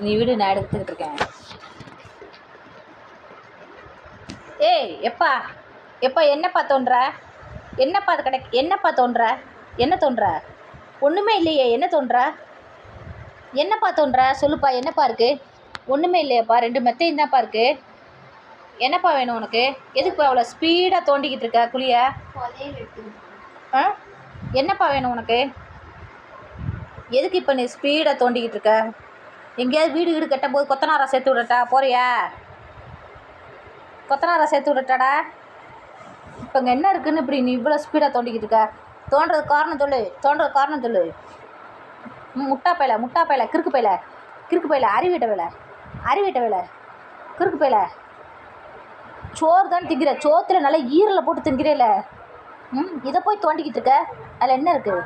நீ விடு, நான் எடுத்துக்கிட்டு இருக்கேன். ஏய் எப்பா எப்பா, என்னப்பா தோன்ற? என்னப்பா அது என்னப்பா தோன்ற? என்ன தோன்ற? ஒன்றுமே இல்லையே, என்ன தோன்ற? என்னப்பா தோன்ற? சொல்லுப்பா, என்னப்பா இருக்குது? ஒன்றுமே இல்லையாப்பா, 2 மெத்தையும் தான்ப்பா இருக்குது. என்னப்பா வேணும் உனக்கு? எதுக்குப்பா அவ்வளோ ஸ்பீடாக தோண்டிக்கிட்டு இருக்க குழிய? ஆ, என்னப்பா வேணும் உனக்கு? எதுக்கு இப்போ நீ ஸ்பீடாக தோண்டிக்கிட்டு இருக்க? எங்கேயாவது வீடு கட்டும் போது கொத்தனாரை சேர்த்து விடட்டா? போறியா? கொத்தனாரை சேர்த்து விடட்டாடா? இப்போ இங்கே என்ன இருக்குன்னு இப்படி நீ இவ்வளோ ஸ்பீடாக தோண்டிக்கிட்டு இருக்க? தோன்றது காரணம் சொல்லு. முட்டா பையில கிறுக்கு பையில அறிவிட்ட வேலை கிறுக்கு பையில. சோறு தான் திங்கிற, சோத்துல நல்லா ஈரலை போட்டு திங்கிறேல. இதை போய் தோண்டிக்கிட்டு இருக்க. அதில் என்ன இருக்குது?